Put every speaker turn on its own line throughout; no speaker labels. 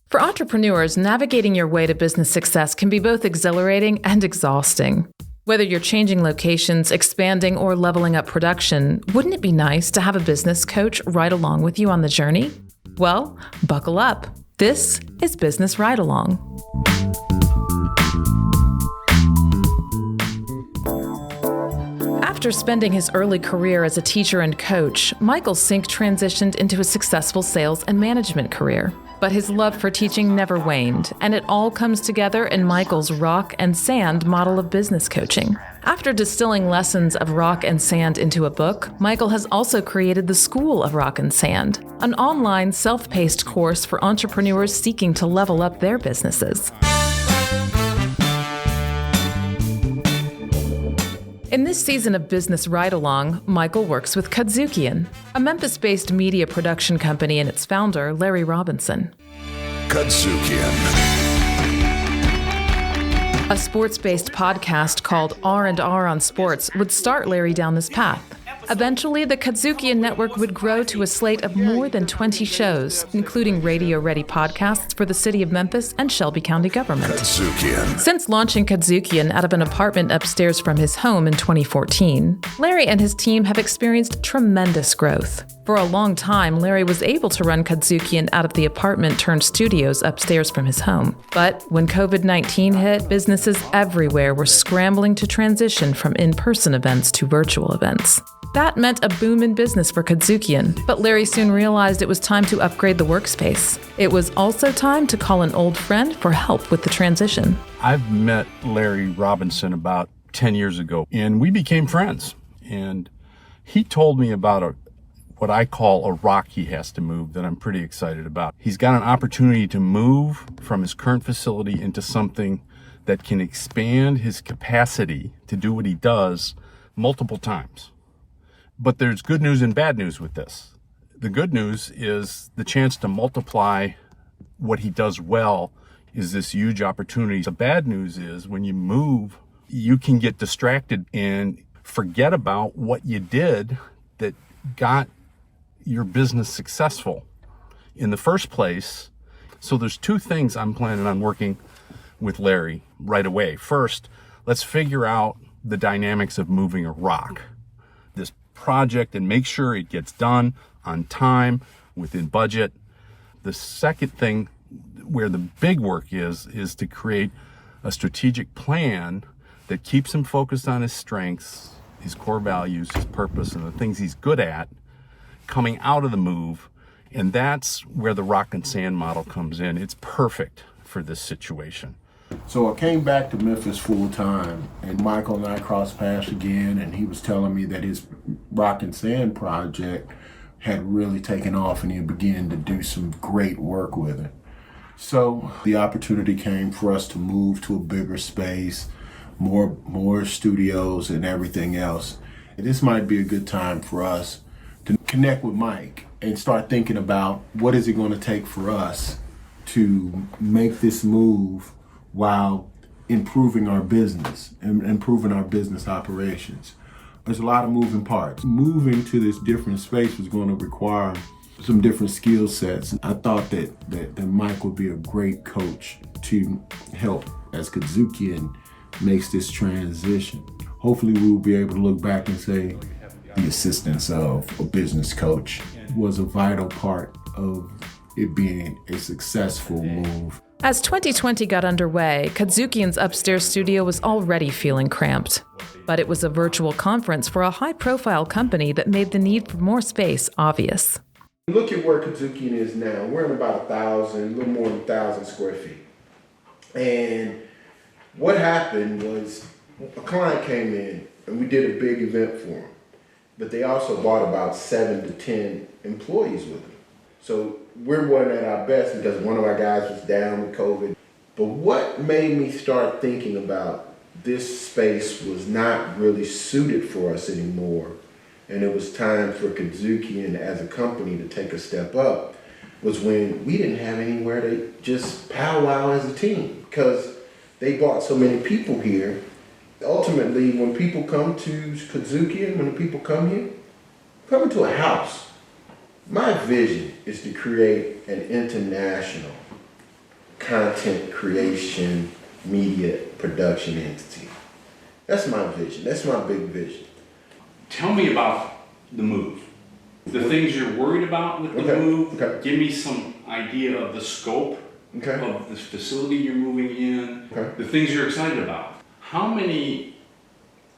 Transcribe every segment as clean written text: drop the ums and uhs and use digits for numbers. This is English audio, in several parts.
For entrepreneurs, navigating your way to business success can be both exhilarating and exhausting. Whether you're changing locations, expanding, or leveling up production, wouldn't it be nice to have a business coach ride along with you on the journey? Well, buckle up. This is Business Ride Along. After spending his early career as a teacher and coach, Michael Synk transitioned into a successful sales and management career. But his love for teaching never waned, and it all comes together in Michael's rock and sand model of business coaching. After distilling lessons of rock and sand into a book, Michael has also created the School of Rock and Sand, an online self-paced course for entrepreneurs seeking to level up their businesses. In this season of Business Ride Along, Michael works with KUDZUKIAN, a Memphis-based media production company, and its founder, Larry Robinson.
KUDZUKIAN.
A sports-based podcast called R&R on Sports would start Larry down this path. Eventually, the KUDZUKIAN network would grow to a slate of more than 20 shows, including radio-ready podcasts for the city of Memphis and Shelby County government.
KUDZUKIAN.
Since launching KUDZUKIAN out of an apartment upstairs from his home in 2014, Larry and his team have experienced tremendous growth. For a long time, Larry was able to run KUDZUKIAN out of the apartment-turned-studios upstairs from his home. But when COVID-19 hit, businesses everywhere were scrambling to transition from in-person events to virtual events. That meant a boom in business for KUDZUKIAN, but Larry soon realized it was time to upgrade the workspace. It was also time to call an old friend for help with the transition.
I've met Larry Robinson about 10 years ago, and we became friends. And he told me about what I call a rock he has to move that I'm pretty excited about. He's got an opportunity to move from his current facility into something that can expand his capacity to do what he does multiple times. But there's good news and bad news with this. The good news is the chance to multiply what he does well is this huge opportunity. The bad news is when you move, you can get distracted and forget about what you did that got your business successful in the first place. So there's two things I'm planning on working with Larry right away. First, let's figure out the dynamics of moving a rock. This project, and make sure it gets done on time, within budget. The second thing where the big work is to create a strategic plan that keeps him focused on his strengths, his core values, his purpose, and the things he's good at coming out of the move. And that's where the rock and sand model comes in. It's perfect for this situation.
So I came back to Memphis full time, and Michael and I crossed paths again, and he was telling me that his rock and sand project had really taken off and he began to do some great work with it. So the opportunity came for us to move to a bigger space, more studios and everything else. And this might be a good time for us to connect with Mike and start thinking about what is it going to take for us to make this move while improving our business and improving our business operations. There's a lot of moving parts. Moving to this different space was going to require some different skill sets. I thought that Mike would be a great coach to help as KUDZUKIAN makes this transition. Hopefully we will be able to look back and say the assistance of a business coach was a vital part of it being a successful move.
As 2020 got underway, KUDZUKIAN's upstairs studio was already feeling cramped. But it was a virtual conference for a high-profile company that made the need for more space obvious.
Look at where KUDZUKIAN is now. We're in about a little more than 1,000 square feet. And what happened was a client came in and we did a big event for them. But they also brought about 7 to 10 employees with them. So we're one at our best because one of our guys was down with COVID. But what made me start thinking about this space was not really suited for us anymore, and it was time for KUDZUKIAN as a company to take a step up, was when we didn't have anywhere to just powwow as a team because they brought so many people here. Ultimately, when people come to KUDZUKIAN, when the people come here, come into a house. My vision is to create an international content creation, media production entity. That's my vision. That's my big vision.
Tell me about the move. The things you're worried about with the move.
Okay.
Give me some idea of the scope of the facility you're moving in. The things you're excited about. How many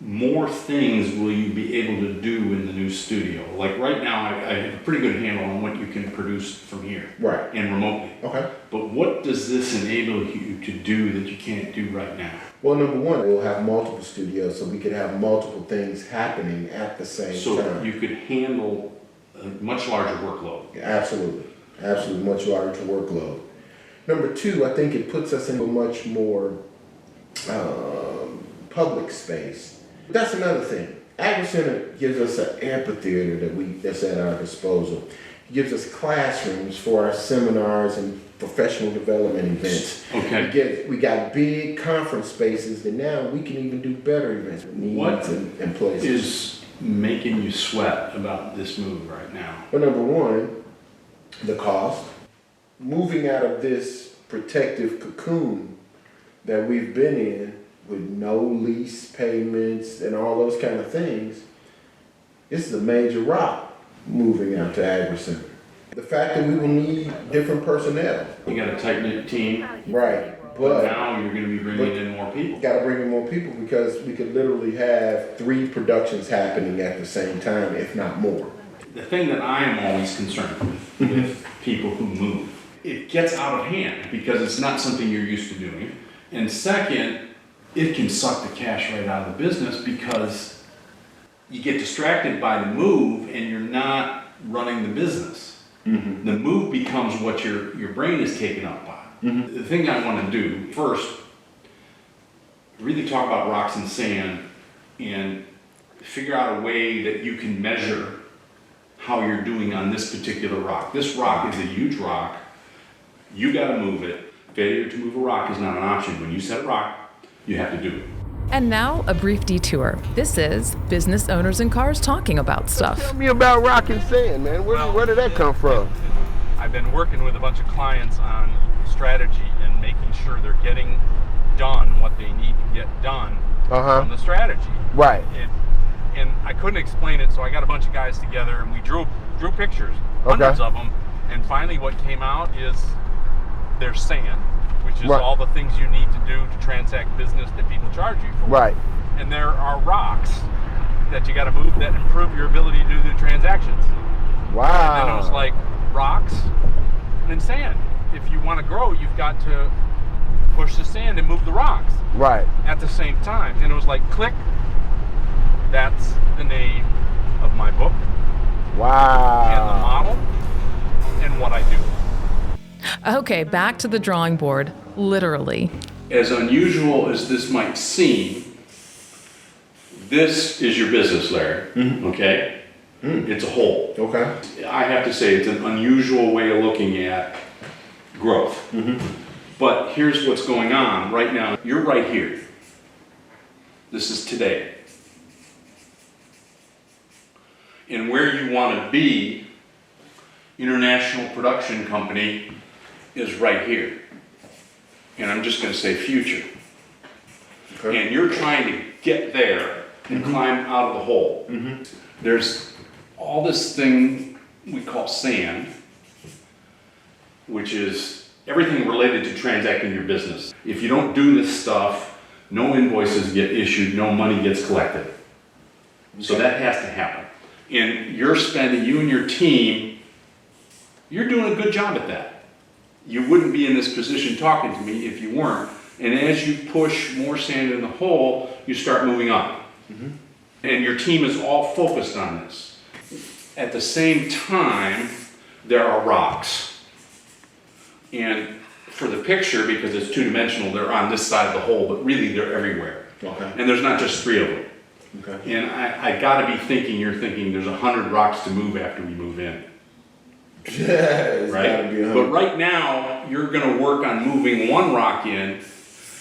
more things will you be able to do in the new studio? Like right now, I have a pretty good handle on what you can produce from here.
Right.
And remotely.
Okay.
But what does this enable you to do that you can't do right now?
Well, number one, we'll have multiple studios, so we could have multiple things happening at the same time.
So you could handle a much larger workload.
Absolutely. Absolutely, much larger workload. Number two, I think it puts us in a much more public space. That's another thing. Agri Center gives us an amphitheater that's at our disposal. It gives us classrooms for our seminars and professional development events.
Okay.
We got big conference spaces that now we can even do better events.
What
and places.
is making you sweat about this move right now?
Well, number one, the cost. Moving out of this protective cocoon that we've been in with no lease payments and all those kind of things, this is a major rock moving out to Agri Center. The fact that we will need different personnel.
You got a tight-knit team.
Right.
But now you're going to be bringing in more people.
Got to bring in more people because we could literally have 3 productions happening at the same time, if not more.
The thing that I am always concerned with people who move, it gets out of hand because it's not something you're used to doing. And second, it can suck the cash right out of the business because you get distracted by the move and you're not running the business. The move becomes what your brain is taken up by. The thing I want to do first, really talk about rocks and sand and figure out a way that you can measure how you're doing on this particular rock. This rock is a huge rock. You got to move it. Failure to move a rock is not an option. When you set a rock, you have to do it.
And now, a brief detour. This is Business Owners and Cars Talking About Stuff.
Tell me about rock and sand, man. Where did that come from?
I've been working with a bunch of clients on strategy and making sure they're getting done what they need to get done from the strategy.
Right.
And I couldn't explain it, so I got a bunch of guys together and we drew pictures, hundreds of them. And finally what came out is there's sand, which is all the things you need to do to transact business that people charge you for.
Right.
And there are rocks that you got to move that improve your ability to do the transactions.
Wow.
And then it was like rocks and sand. If you want to grow, you've got to push the sand and move the rocks.
Right.
At the same time. And it was like, click. That's the name of my book.
Wow.
And the model and what I do.
Okay, back to the drawing board, literally.
As unusual as this might seem, this is your business, Larry. Okay? It's a whole.
Okay.
I have to say it's an unusual way of looking at growth. But here's what's going on right now. You're right here. This is today. And where you want to be, international production company, is right here. And I'm just going to say future. Okay. And you're trying to get there and climb out of the hole. There's all this thing we call sand, which is everything related to transacting your business. If you don't do this stuff, no invoices get issued, no money gets collected. Okay. So that has to happen. And you're spending, you and your team, you're doing a good job at that. You wouldn't be in this position talking to me if you weren't. And as you push more sand in the hole, you start moving up. And your team is all focused on this. At the same time, there are rocks. And for the picture, because it's two-dimensional, they're on this side of the hole, but really they're everywhere. Okay. And there's not just 3 of them. Okay. And I got to be thinking, you're thinking there's 100 rocks to move after we move in.
Yeah,
right? But right now, you're going to work on moving 1 rock in.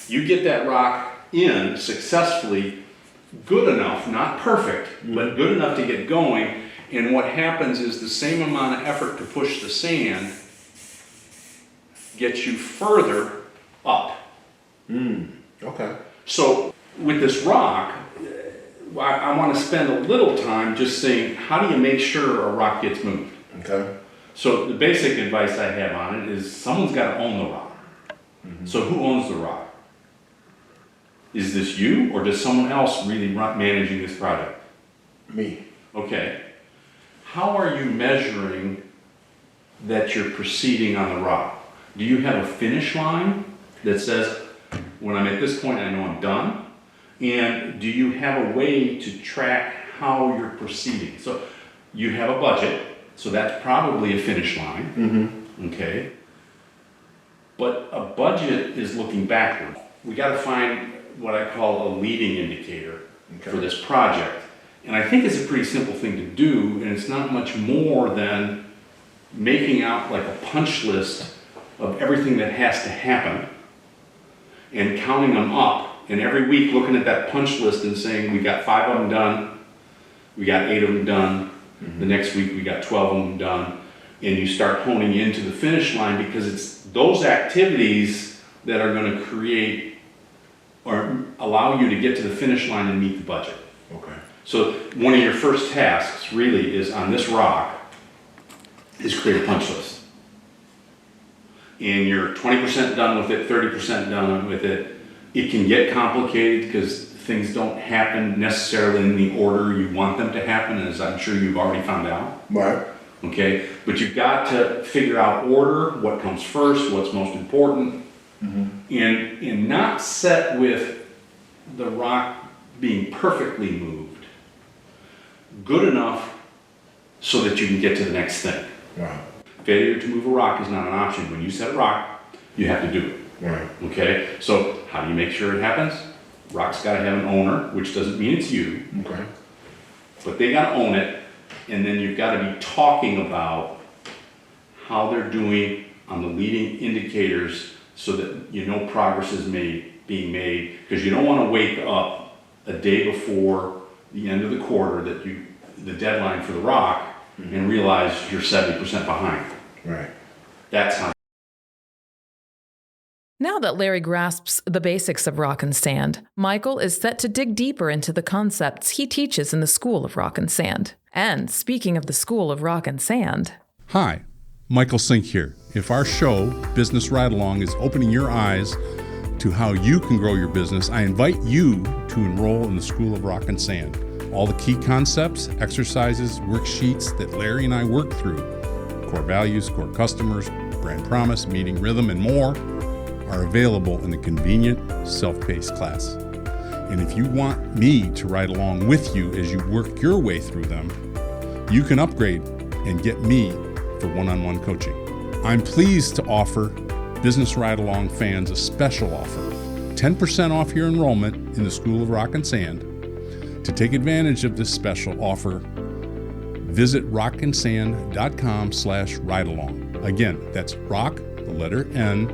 You get that rock in successfully, good enough, not perfect, but good enough to get going. And what happens is the same amount of effort to push the sand gets you further up.
Okay.
So with this rock, I want to spend a little time just saying, how do you make sure a rock gets moved?
Okay.
So the basic advice I have on it is someone's got to own the rock. So who owns the rock? Is this you, or does someone else really managing this project?
Me.
Okay. How are you measuring that you're proceeding on the rock? Do you have a finish line that says, when I'm at this point, I know I'm done? And do you have a way to track how you're proceeding? So you have a budget, so that's probably a finish line. Okay. But a budget is looking backward. We got to find what I call a leading indicator for this project. And I think it's a pretty simple thing to do, and it's not much more than making out like a punch list of everything that has to happen and counting them up, and every week looking at that punch list and saying, we got 5 of them done, we got 8 of them done, the next week we got 12 of them done, and you start honing into the finish line, because it's those activities that are going to create or allow you to get to the finish line and meet the budget.
Okay.
So one of your first tasks really is on this rock is create a punch list. And you're 20% done with it, 30% done with it. It can get complicated because things don't happen necessarily in the order you want them to happen, as I'm sure you've already found out.
Right.
Okay, but you've got to figure out order, what comes first, what's most important, and not set with the rock being perfectly moved, good enough so that you can get to the next thing.
Right.
Failure to move a rock is not an option. When you set a rock, you have to do it.
Right.
Okay, so how do you make sure it happens? Rock's got to have an owner, which doesn't mean it's you,
Okay.
but they got to own it, and then you've got to be talking about how they're doing on the leading indicators so that you know progress is being made, because you don't want to wake up a day before the end of the quarter, the deadline for the rock, and realize you're 70% behind.
Right.
That's how.
Now that Larry grasps the basics of rock and sand, Michael is set to dig deeper into the concepts he teaches in the School of Rock and Sand. And speaking of the School of Rock and Sand...
Hi, Michael Synk here. If our show, Business Ride Along, is opening your eyes to how you can grow your business, I invite you to enroll in the School of Rock and Sand. All the key concepts, exercises, worksheets that Larry and I work through, core values, core customers, brand promise, meeting rhythm, and more, are available in a convenient, self-paced class. And if you want me to ride along with you as you work your way through them, you can upgrade and get me for one-on-one coaching. I'm pleased to offer Business Ride Along fans a special offer, 10% off your enrollment in the School of Rock and Sand. To take advantage of this special offer, visit rockandsand.com/ridealong. Again, that's rock, the letter N,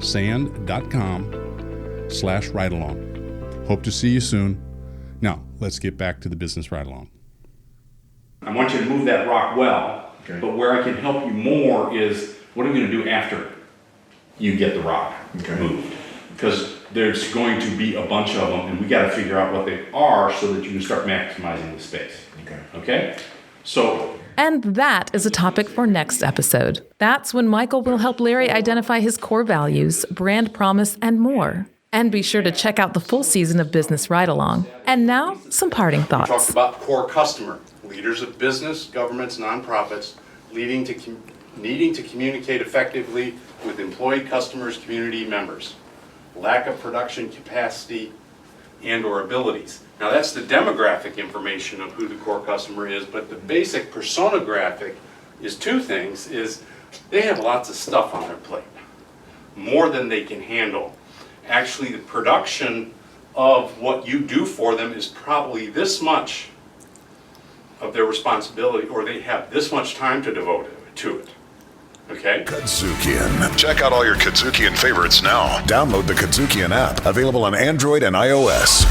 sand.com/ridealong. Hope to see you soon. Now, let's get back to the Business Ride Along.
I want you to move that rock well,
Okay.
but where I can help you more is what are we going to do after you get the rock moved? Because there's going to be a bunch of them, and we got to figure out what they are so that you can start maximizing the space. Okay? So...
And that is a topic for next episode. That's when Michael will help Larry identify his core values, brand promise, and more. And be sure to check out the full season of Business Ride Along. And now, some parting
We talked
thoughts.
about core customer, leaders of business, governments, nonprofits, needing to communicate effectively with employed customers, community members, lack of production capacity and or abilities. Now that's the demographic information of who the core customer is, but the basic persona graphic is two things, is they have lots of stuff on their plate, more than they can handle. Actually, the production of what you do for them is probably this much of their responsibility, or they have this much time to devote to it. Okay?
KUDZUKIAN. Check out all your KUDZUKIAN favorites now. Download the KUDZUKIAN app, available on Android and iOS.